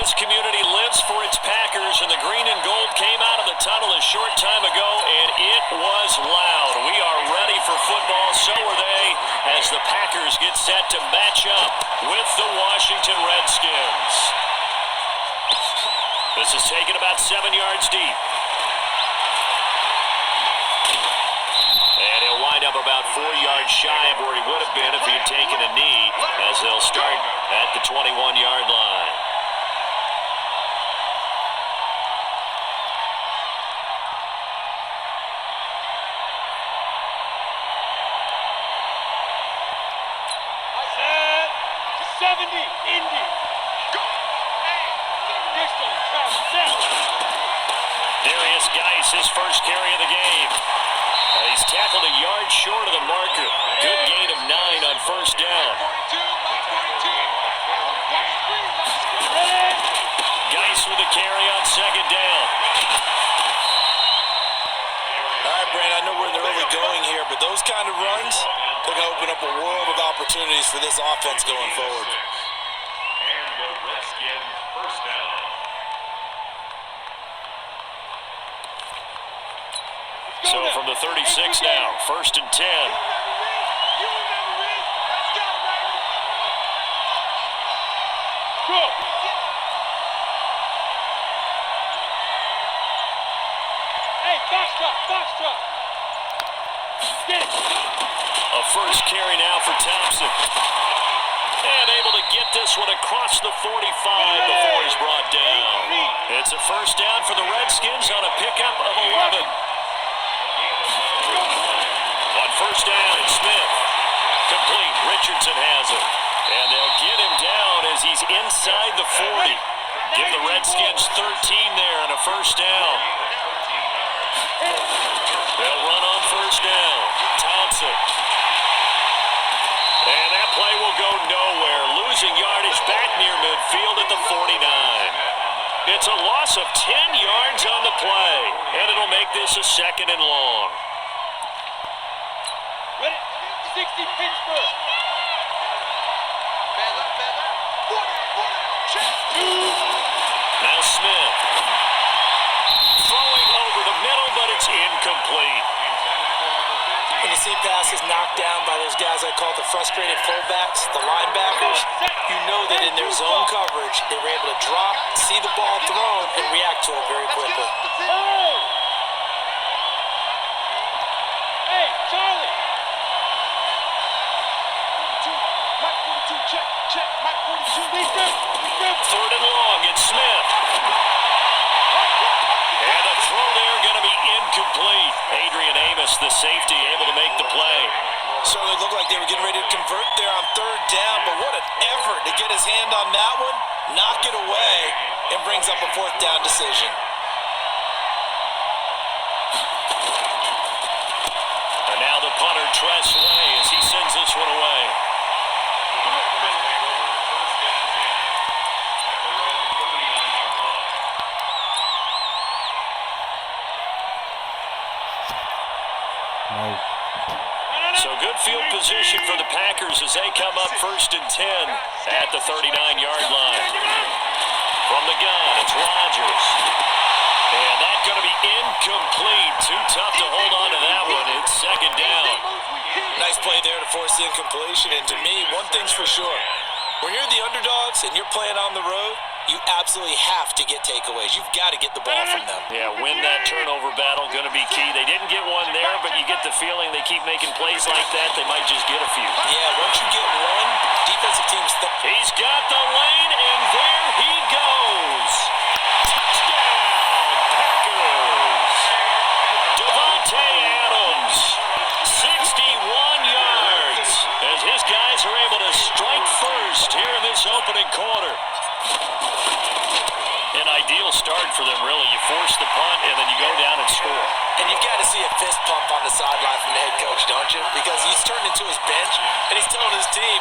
This community lives for its Packers, and the green and gold came out of the tunnel a short time ago, and it was loud. We are ready for football, so are they, as the Packers get set to match up with the Washington Redskins. This is taken about 7 yards deep. And he'll wind up about 4 yards shy of where he would have been if he had taken a knee, as they'll start at the 21-yard line. His first carry of the game. He's tackled a yard short of the marker. Good gain of 9 on first down. Geis with the carry on second down. All right, Brandon, I know we're in the early going here, but those kind of runs, they're going to open up a world of opportunities for this offense going forward. And the Redskins first down. So from the 36 now, 1st and 10. A first carry now for Thompson. And able to get this one across the 45 before he's brought down. It's a first down for the Redskins on a pickup of 11. On first down, it's Smith. Complete. Richardson has it. And they'll get him down as he's inside the 40. Give the Redskins 13 there on a first down. They'll run on first down. Thompson. And that play will go nowhere. Losing yardage back near midfield at the 49. It's a loss of 10 yards on the play. And it'll make this a 2nd and long. 60 Pittsburgh. Now Smith. Throwing over the middle, but it's incomplete. When you see passes knocked down by those guys I call the frustrated fullbacks, the linebackers, you know that in their zone coverage, they were able to drop, see the ball thrown, and react to it very quickly. Hey, Charlie. Check, Mike 42. 3rd and long, it's Smith. And the throw there going to be incomplete. Adrian Amos, the safety, able to make the play. Certainly looked like they were getting ready to convert there on 3rd down, but what an effort to get his hand on that one, knock it away, and brings up a 4th down decision. And now the punter, Tress Way, as he sends this one away. So good field position for the Packers as they come up 1st and 10 at the 39-yard line. From the gun, it's Rodgers. And that's going to be incomplete. Too tough to hold on to that one. It's 2nd down. Nice play there to force the incompletion. And to me, one thing's for sure. When you're the underdogs and you're playing on the road, you absolutely have to get takeaways. You've got to get the ball from them. Yeah, win that turnover battle, going to be key. They didn't get one there, but you get the feeling they keep making plays like that, they might just get a few. Yeah, once you get one, defensive teams... He's got the lane, and there he goes. Touchdown, Packers. Devontae Adams, 61 yards, as his guys are able to strike first here in this opening quarter. An ideal start for them, really. You force the punt, and then you go down and score. And you've got to see a fist pump on the sideline from the head coach, don't you? Because he's turned into his bench, and he's telling his team,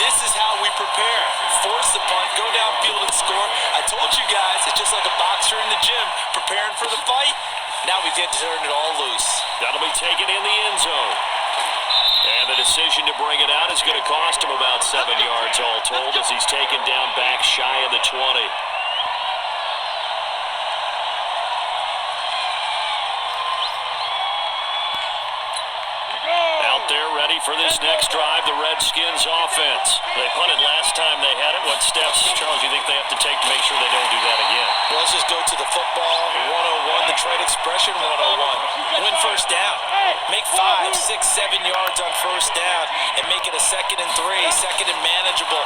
this is how we prepare. Force the punt, go downfield and score. I told you guys, it's just like a boxer in the gym, preparing for the fight. Now we get to turn it all loose. That'll be taken in the end zone. And the decision to bring it out is going to cost him about 7 yards all told, as he's taken down back shy of the 20. this next drive, the Redskins offense. They punted last time they had it. What steps, Charles, do you think they have to take to make sure they don't do that again? Well, let's just go to the football 101, the trade expression 101. Win first down. Make 5, 6, 7 yards on first down and make it a 2nd and 3, 2nd and manageable.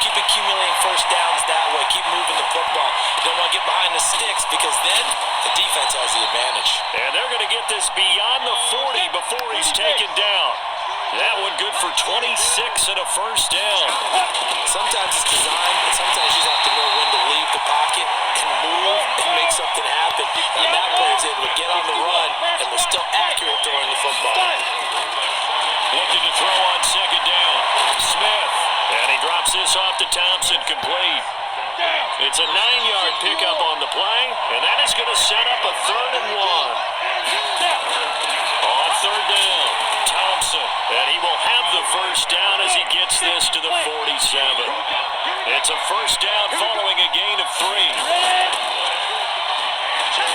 Keep accumulating first downs that way. Keep moving the football. You don't want to get behind the sticks because then the defense has the advantage. And they're going to get this beyond the 40 before he's taken down. That one good for 26 and a first down. Sometimes it's designed, but sometimes you just have to know when to leave the pocket and move and make something happen. And that player is able to get on the run and was still accurate throwing the football. Looking to throw on second down. Smith. And he drops this off to Thompson, complete. It's a 9-yard pickup on the play, and that is going to set up a 3rd and 1. On 3rd down, Thompson, and he will have the first down as he gets this to the 47. It's a first down following a gain of 3.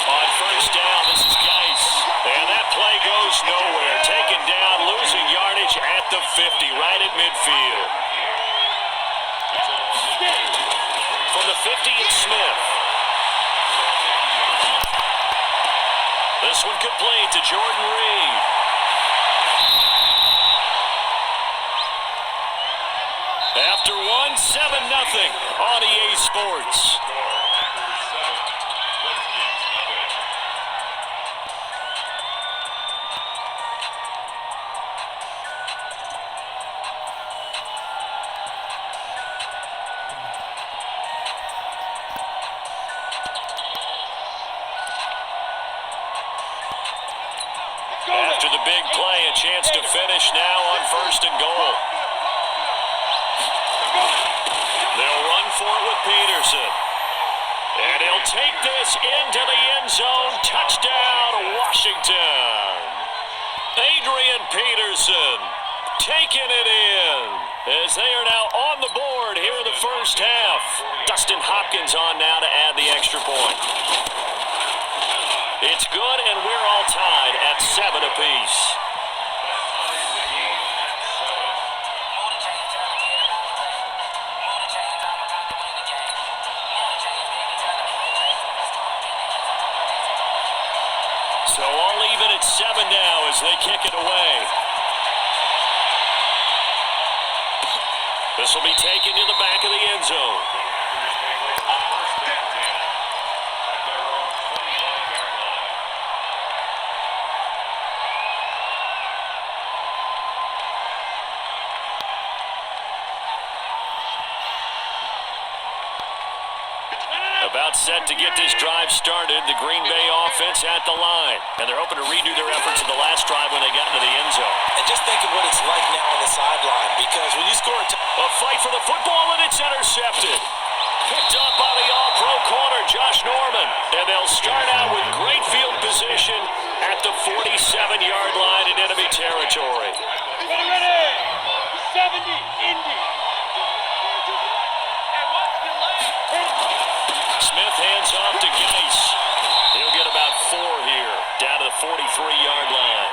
On first down, this is Geis, and that play goes nowhere. Taken down, losing yardage at the 50, right at midfield. From the 50, it's Smith. This one complete to Jordan Reed. After 1, 7-0 on EA Sports. After the big play, a chance to finish now on 1st and goal. They'll run for it with Peterson. And he'll take this into the end zone. Touchdown, Washington. Adrian Peterson taking it in as they are now on the board here in the first half. Dustin Hopkins on now to add the extra point. It's good, and we're all tied at 7 apiece. So all even at 7 now as they kick it away. This will be taken to the back of the end zone. About set to get this drive started. The Green Bay offense at the line. And they're hoping to redo their efforts in the last drive when they got into the end zone. And just think of what it's like now on the sideline, because when you score a fight for the football, and it's intercepted. Picked up by the all-pro corner, Josh Norman. And they'll start out with great field position at the 47-yard line in enemy territory. Ready. 70, Indy. Smith hands off to Geis. He'll get about 4 here, down to the 43-yard line.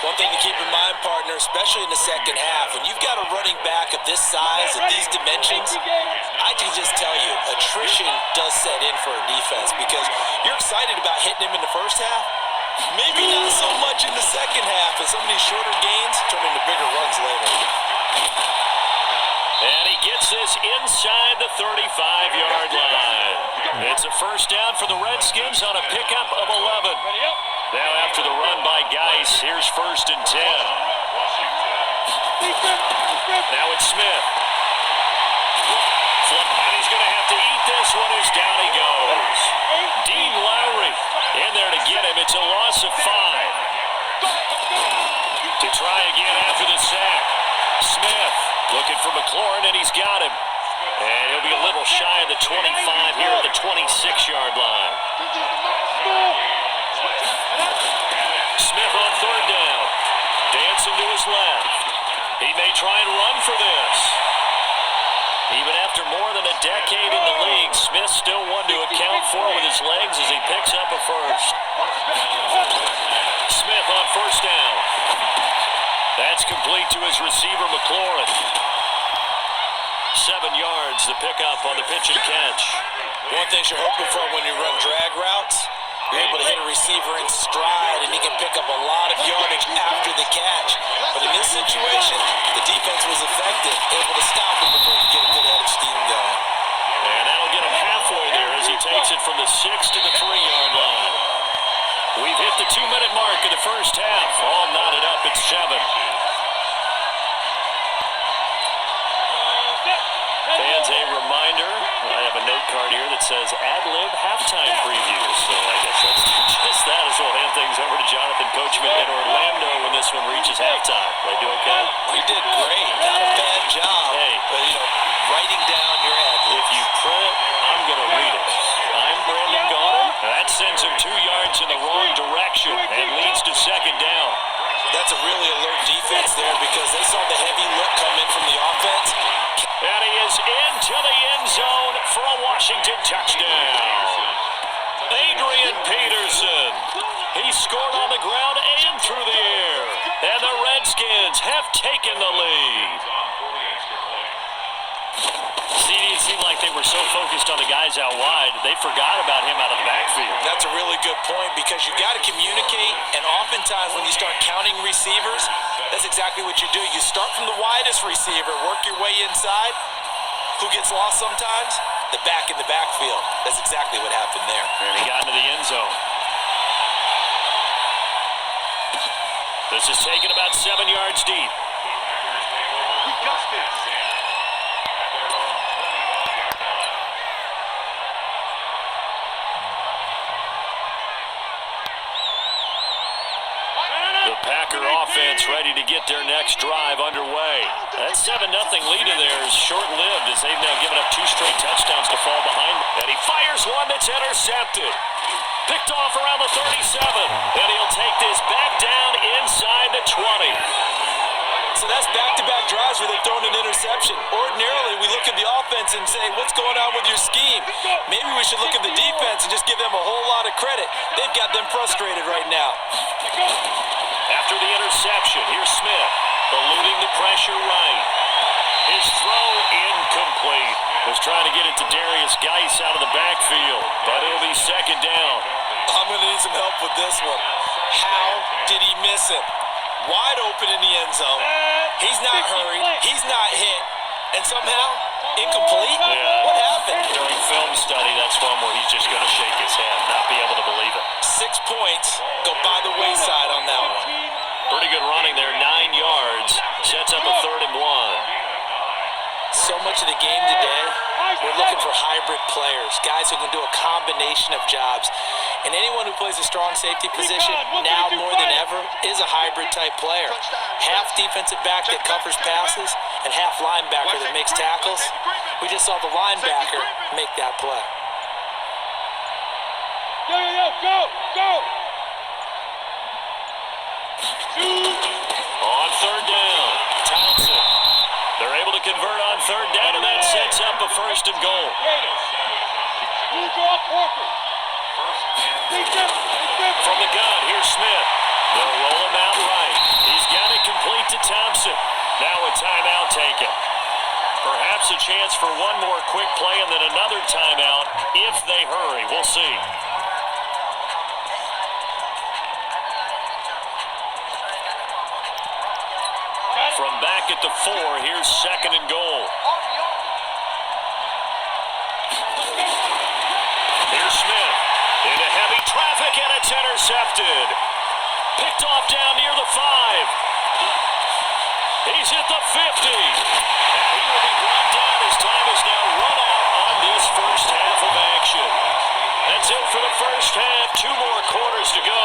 One thing to keep in mind, partner, especially in the second half, when you've got a running back of this size, of these dimensions, I can just tell you, attrition does set in for a defense because you're excited about hitting him in the first half. Maybe not so much in the second half, and some of these shorter gains turn into bigger runs later. And he gets this inside the 35-yard line. It's a first down for the Redskins on a pickup of 11. Now after the run by Geis, here's 1st and 10. Now it's Smith. And he's going to have to eat this one as down he goes. Dean Lowry in there to get him. It's a loss of 5. To try again after the sack. Smith looking for McLaurin, and he's got him. And he'll be a little shy of the 25 here at the 26-yard line. Smith on 3rd down. Dancing to his left. He may try and run for this. Even after more than a decade in the league, Smith still one to account for with his legs as he picks up a first. Smith on 1st down. That's complete to his receiver, McLaurin. 7 yards, the pickup on the pitch and catch. One thing you're hoping for when you run drag routes, you're able to hit a receiver in stride, and he can pick up a lot of yardage after the catch. But in this situation, the defense was effective, able to stop him before he could get a good head of steam going. And that'll get him halfway there as he takes it from the 6 to the 3-yard line. We've hit the 2-minute mark in the first half. All knotted up at 7. Fans, a reminder, I have a note card here that says ad-lib halftime preview. So I guess that's just that as we'll hand things over to Jonathan Coachman in Orlando when this one reaches halftime. They do okay? You did great. Not a bad job. Hey. But, writing down your ad-libs. If you print it, I'm going to read it. I'm Brandon Gaudin. That sends him 2 yards in the wrong direction and leads to second down. That's a really alert defense there because they saw the heavy look come in from the offense. And he is into the end zone for a Washington touchdown. Adrian Peterson. He scored on the ground and through the air. And the Redskins have taken the lead. See, it seemed like they were so focused on the guys out wide, they forgot about him out of the backfield. That's a really good point because you got to communicate, and oftentimes when you start counting receivers, that's exactly what you do. You start from the widest receiver, work your way inside. Who gets lost sometimes? The back in the backfield. That's exactly what happened there. And he got into the end zone. This is taken about 7 yards deep. The Packer offense ready to get their next drive underway. That 7-0 lead of theirs is short-lived as they've now given up 2 straight touchdowns to fall behind. And he fires one that's intercepted. Picked off around the 37. And he'll take this back down inside the 20. So that's back-to-back drives where they've thrown an interception. Ordinarily, we look at the offense and say, what's going on with your scheme? Maybe we should look at the defense and just give them a whole lot of credit. They've got them frustrated right now. After the interception, here's Smith, eluding the pressure right. His throw incomplete. Was trying to get it to Darius Geis out of the backfield, but it'll be second down. I'm going to need some help with this one. How did he miss him? Wide open in the end zone. He's not hurried. He's not hit. And somehow, incomplete? Yeah. What happened? During film study, that's one where he's just going to shake his head, not be able to believe it. 6 points go by the wayside on that one. Pretty good running there, 9 yards. Sets up a 3rd and 1. So much of the game today, we're looking for hybrid players, guys who can do a combination of jobs. And anyone who plays a strong safety position now more than ever is a hybrid type player. Half defensive back that covers passes and half linebacker that makes tackles. We just saw the linebacker make that play. Go! On 3rd down, Townsend. They're able to convert on 3rd down, and that sets up a 1st and goal. From the gun, here's Smith. They'll roll him out right. He's got it complete to Thompson. Now a timeout taken. Perhaps a chance for one more quick play and then another timeout if they hurry. We'll see. From back at the 4, here's 2nd and goal. Here's Smith into heavy traffic, and it's intercepted. Picked off down near the 5. He's hit the 50. And he will be brought down as time is now run out on this first half of action. That's it for the first half. 2 more quarters to go.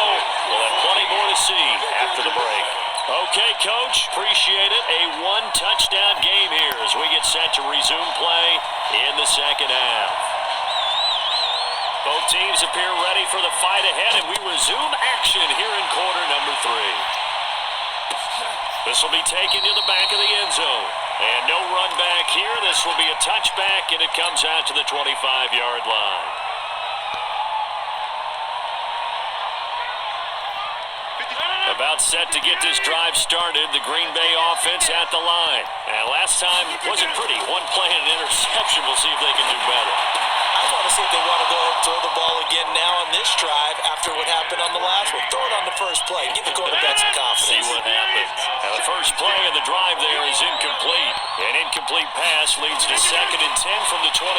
We'll have plenty more to see after the break. Okay, Coach, appreciate it. A 1-touchdown game here as we get set to resume play in the second half. Both teams appear ready for the fight ahead, and we resume action here in quarter number 3. This will be taken to the back of the end zone. And no run back here. This will be a touchback, and it comes out to the 25-yard line. About about set to get this drive started. The Green Bay offense at the line. And last time wasn't pretty. One play and an interception. We'll see if they can do better. I want to see if they want to go and throw the ball again now on this drive after what happened on the last one. Throw it on the first play. Give the quarterback some See confidence. what happens. Now the first play of the drive there is incomplete. An incomplete pass leads to 2nd and 10 from the 25.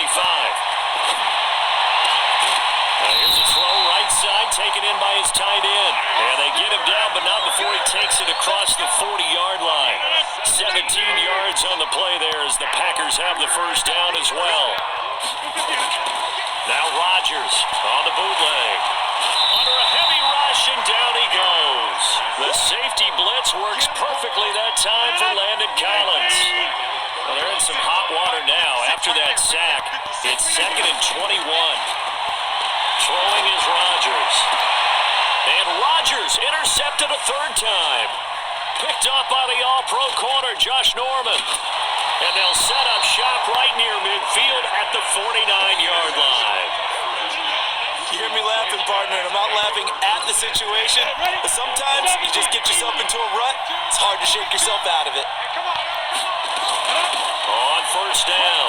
Now here's a throw right side taken in by his tight end. And they get him down, but not before he takes it across the 40-yard line. 17 yards on the play there as the Packers have the first down as well. Now Rodgers on the bootleg. Under a heavy rush, and down he goes. The safety blitz works perfectly that time for Landon Collins. Well, they're in some hot water now after that sack. It's 2nd and 21. Throwing is Rodgers. And Rodgers intercepted a 3rd time. Picked up by the all-pro corner, Josh Norman. And they'll set up shop right near midfield at the 49-yard line. You hear me laughing, partner, and I'm not laughing at the situation, but sometimes you just get yourself into a rut. It's hard to shake yourself out of it. On first down,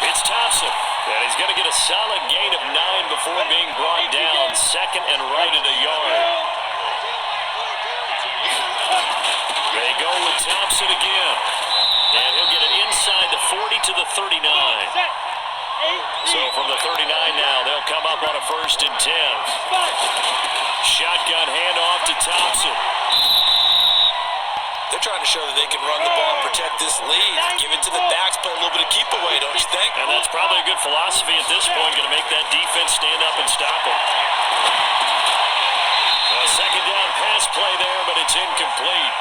it's Thompson. And he's going to get a solid gain of 9 before being brought down. 2nd and right at a yard. They go with Thompson again. And he'll get it inside the 40 to the 39. So from the 39 now, they'll come up on a 1st and 10. Shotgun handoff to Thompson. They're trying to show that they can run the ball and protect this lead. Give it to the backs, play a little bit of keep away, don't you think? And that's probably a good philosophy at this point, going to make that defense stand up and stop them. A 2nd down pass play there, but it's incomplete.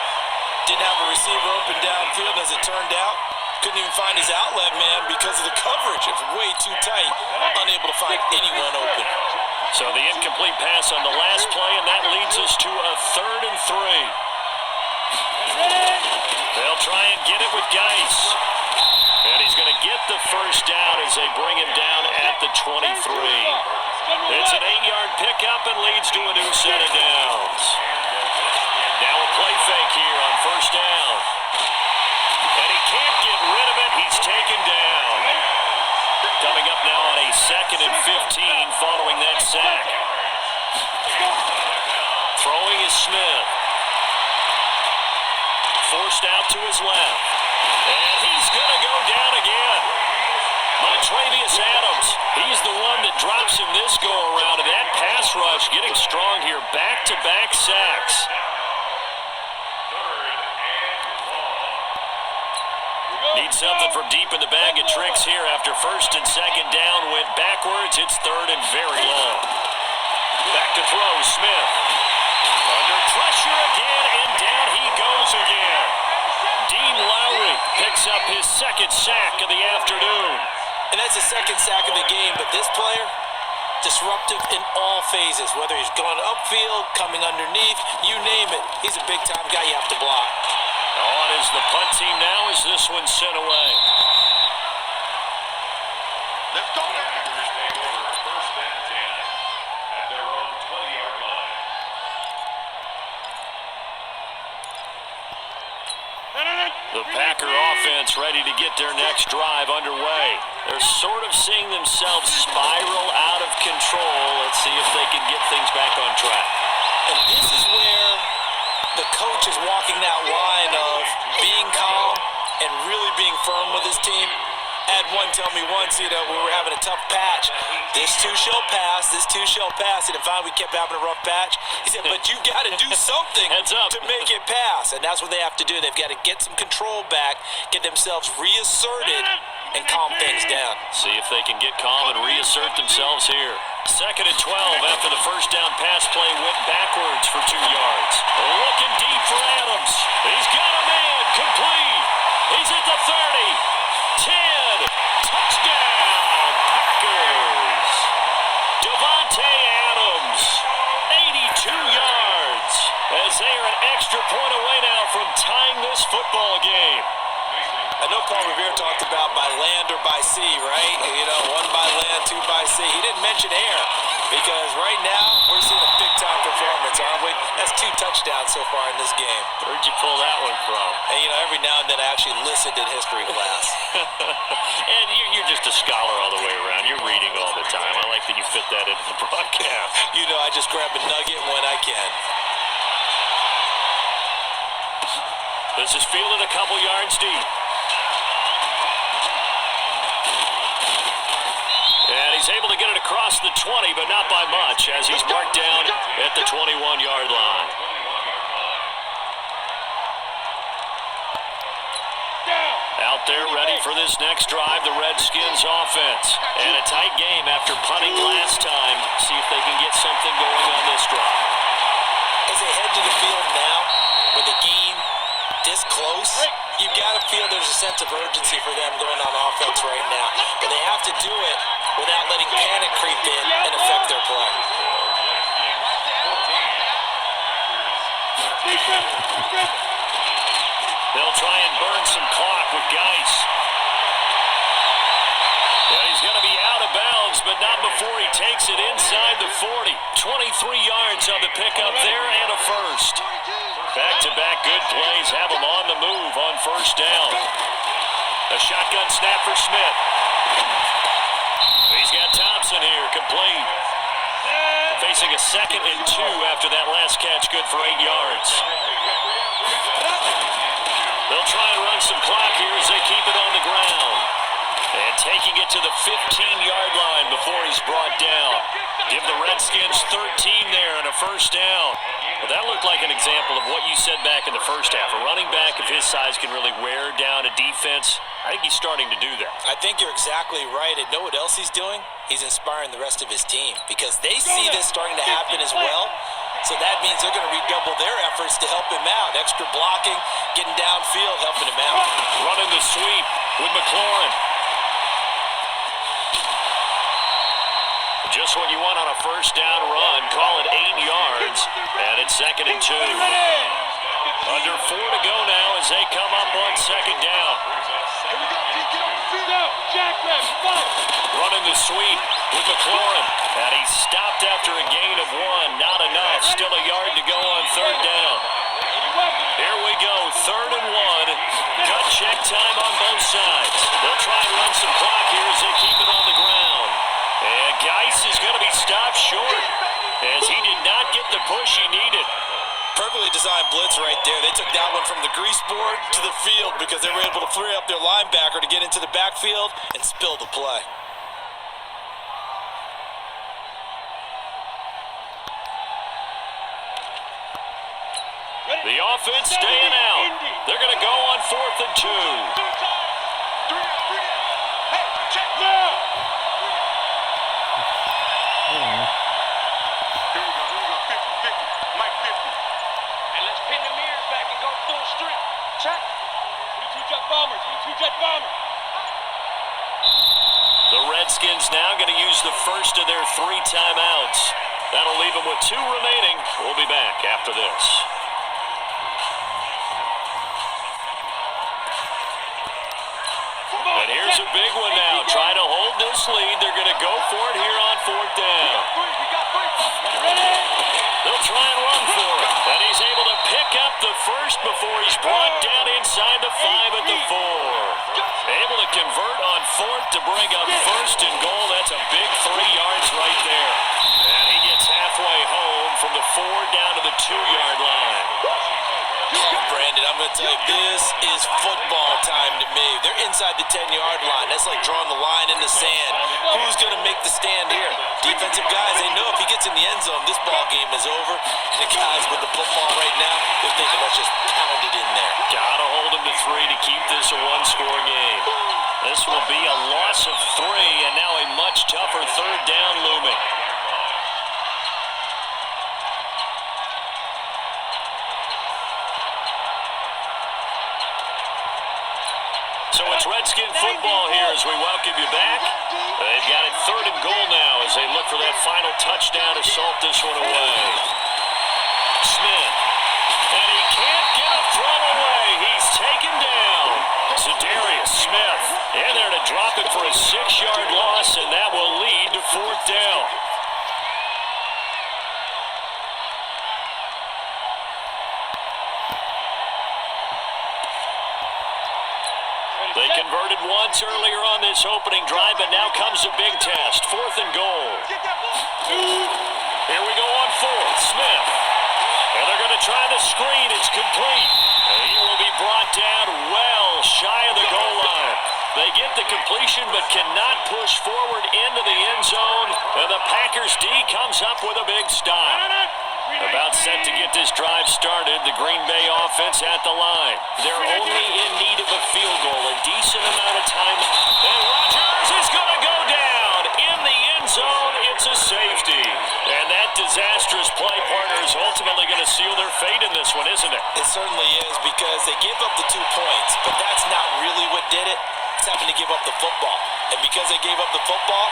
Didn't have a receiver open downfield, as it turned out. Couldn't even find his outlet man because of the coverage. It's way too tight. Unable to find anyone open. So the incomplete pass on the last play, and that leads us to a 3rd and 3. They'll try and get it with Geis. And he's going to get the first down as they bring him down at the 23. It's an 8-yard pickup and leads to a new set of downs. Now a play fake here on first down. And he can't get rid of it. He's taken down. Coming up now on a 2nd and 15 following that sack. Throwing is Smith. Forced out to his left. And he's going to go down again. Montravius Adams. He's the one that drops him this go-around. And that pass rush getting strong here. Back-to-back sacks. Need something from deep in the bag of tricks here after 1st and 2nd down. Went backwards. It's 3rd and very long. Back to throw, Smith. Under pressure again, and down he goes again. Dean Lowry picks up his 2nd sack of the afternoon. And that's the 2nd sack of the game, but this player, disruptive in all phases. Whether he's going upfield, coming underneath, you name it. He's a big-time guy you have to block. On is the punt team now as this one's sent away. Let's go. The Packer offense ready to get their next drive underway. They're sort of seeing themselves spiral out of control. Let's see if they can get things back on track. And this is where the coach is walking that line of being calm and really being firm with his team. Had one tell me once, we were having a tough patch. This too shall pass, this too shall pass. And finally we kept having a rough patch. He said, but you got to do something Heads up. to make it pass. And that's what they have to do. They've got to get some control back, get themselves reasserted, and calm things down. See if they can get calm and reassert themselves here. 2nd and 12 after the first down pass play went backwards for 2 yards. Looking deep for Adams. He's got a man complete. He's at the 30. 10. Touchdown, Packers. Devontae Adams, 82 yards, as they are an extra point away now from tying this football game. I know Paul Revere talked about by land or by sea, right? One by land, two by sea. He didn't mention air. Because right now, we're seeing a big-time performance, aren't we? That's 2 touchdowns so far in this game. Where'd you pull that one from? And, you know, every now and then I actually listened in history class. And you're just a scholar all the way around. You're reading all the time. I like that you fit that into the broadcast. You know, I just grab a nugget when I can. This is fielded a couple yards deep. And he's able to get it across the 20, but not by much, as he's marked down at the 21-yard line. Out there ready for this next drive, the Redskins offense. And a tight game after punting last time. See if they can get something going on this drive. As they head to the field now, with the game this close, you've got to feel there's a sense of urgency for them going on offense right now. But they have to do it without letting panic creep in and affect their play. They'll try and burn some clock with Geis. And he's going to be out of bounds, but not before he takes it inside the 40. 23 yards on the pickup there and a first. Back-to-back good plays have him on the move on first down. A shotgun snap for Smith. He's got Thompson here, complete. Facing a 2nd and 2 after that last catch, good for 8 yards. They'll try and run some clock here as they keep it on the ground. And taking it to the 15-yard line before he's brought down. Give the Redskins 13 there and a first down. Well, that looked like an example of what you said back in the first half. A running back of his size can really wear down a defense. I think he's starting to do that. I think you're exactly right. And know what else he's doing? He's inspiring the rest of his team because they see this starting to happen as well. So that means they're going to redouble their efforts to help him out. Extra blocking, getting downfield, helping him out. Running the sweep with McLaurin. Just what you want on a first down run. Call it 8 yards. And it's 2nd and 2. Under 4 to go now as they come up on 2nd down. Running the sweep with McLaurin. And he's stopped after a gain of 1. Not enough. Still a yard to go on 3rd down. Here we go. 3rd and 1. Gut check time on both sides. They'll try and run some clock here as they keep it on the ground. And Geis is going to be stopped short as he did not get the push he needed. Perfectly designed blitz right there. They took that one from the grease board to the field because they were able to free up their linebacker to get into the backfield and spill the play. The offense staying out. They're going to go on 4th and 2. The Redskins now going to use the first of their 3 timeouts. That'll leave them with 2 remaining. We'll be back after this. And here's a big one now. Trying to hold this lead. They're going to go for it here on 4th down. They'll try and run for it. And he's able to pick up the first before he's brought down inside the 5 at the 4. Able to convert on 4th to bring up 1st and goal. That's a big 3 yards right there. And he gets halfway home from the 4 down to the 2-yard line. Brandon, I'm going to tell you, this is football time to me. They're inside the 10-yard line. That's like drawing the line in the sand. Who's going to make the stand here? Defensive guys, they know if he gets in the end zone, this ball game is over. And the guys with the football right now, they're thinking, let's just pound it in there. Gotta hold him to 3 to keep this a 1-score game. This will be a loss of 3, and now a much tougher 3rd down looming. So it's Redskin football here as we welcome you back. They've got it 3rd and goal now as they look for that final touchdown to salt this one away. Smith. And he can't get a throw away. He's taken down. Zadarius Smith in there to drop it for a 6-yard loss, and that will lead to 4th down. points earlier on this opening drive, but now comes a big test. 4th and goal. Here we go on 4th. Smith. And they're going to try the screen. It's complete. And he will be brought down well shy of the goal line. They get the completion but cannot push forward into the end zone. And the Packers D comes up with a big stop. About set to get this drive started, the Green Bay offense at the line. They're only in need of a field goal, a decent amount of time. And Rodgers is going to go down in the end zone. It's a safety. And that disastrous play partner is ultimately going to seal their fate in this one, isn't it? It certainly is, because they gave up the 2 points, but that's not really what did it. It's having to give up the football. And because they gave up the football,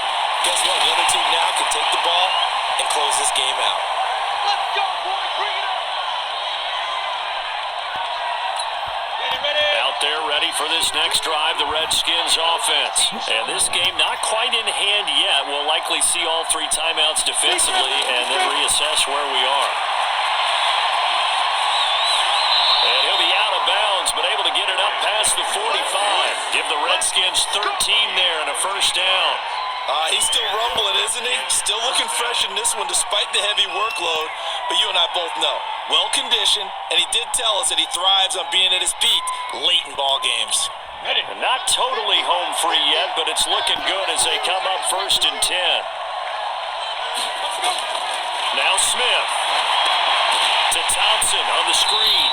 guess what? The other team now can take the ball and close this game out. Let's go, boys. Bring it up. Ready. Out there ready for this next drive, the Redskins offense. And this game not quite in hand yet. We'll likely see all 3 timeouts defensively and then reassess where we are. And he'll be out of bounds, but able to get it up past the 45. Give the Redskins 13 there and a first down. He's still rumbling, isn't he? Still looking fresh in this one despite the heavy workload. But you and I both know, well-conditioned, and he did tell us that he thrives on being at his peak late in ball games. And not totally home free yet, but it's looking good as they come up 1st and 10. Now Smith to Thompson on the screen.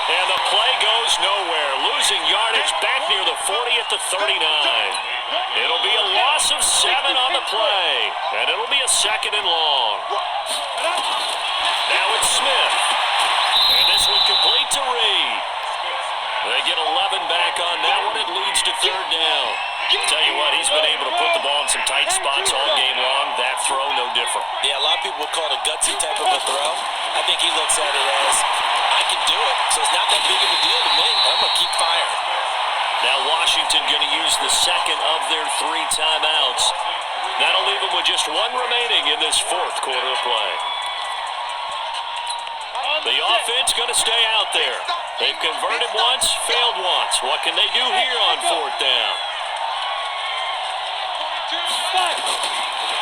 And the play goes nowhere. Losing yardage back near the 40 at the 39. It'll be a loss of 7 on the play. And it'll be a 2nd and long. Now it's Smith. And this one complete to Reed. They get 11 back on that one. It leads to 3rd down. Tell you what, he's been able to put the ball in some tight spots all game long. That throw, no different. Yeah, a lot of people would call it a gutsy type of a throw. I think he looks at it as, I can do it, so it's not that big of a deal to me. I'm going to keep firing. Now Washington going to use the 2nd of their 3 timeouts. That'll leave them with just 1 remaining in this 4th quarter of play. The offense going to stay out there. They've converted once, failed once. What can they do here on 4th down?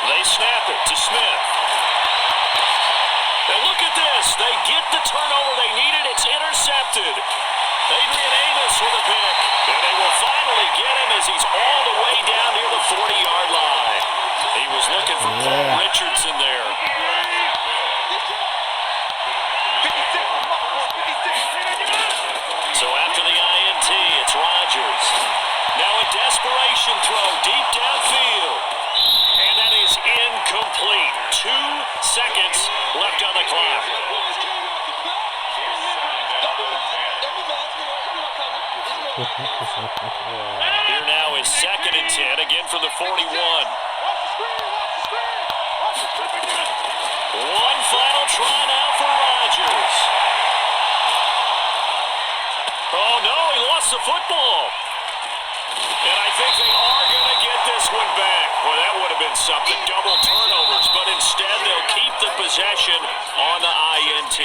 They snap it to Smith. And look at this. They get the turnover they needed. It's intercepted. Adrian Amos with a pick. And they will finally get him as he's all the way down near the 40-yard line. He was looking for Paul Richardson there. So after the INT, it's Rodgers. Now a desperation throw deep downfield. And that is incomplete. 2 seconds left on the clock. Here now is 2nd and 10, again from the 41. One final try now for Rodgers. Oh no, he lost the football. And I think they are going to get this one back. Well, that would have been something. Double turnovers, but instead they'll keep the possession on the INT.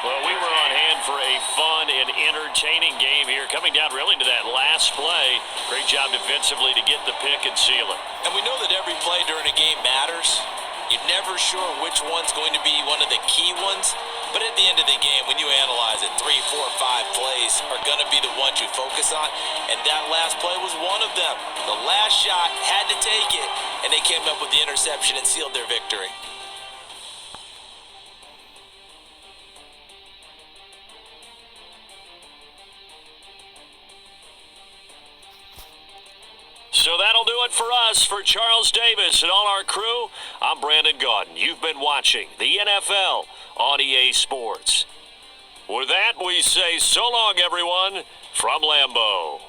Well, we were on hand for a fun and entertaining game here. Coming down really to that last play. Great job defensively to get the pick and seal it. And we know that every play during a game matters. You're never sure which one's going to be one of the key ones. But at the end of the game, when you analyze it, 3, 4, 5 plays are going to be the ones you focus on. And that last play was one of them. The last shot had to take it, and they came up with the interception and sealed their victory. So that'll do it for us. For Charles Davis and all our crew, I'm Brandon Gaudin. You've been watching the NFL on EA Sports. With that, we say so long, everyone, from Lambeau.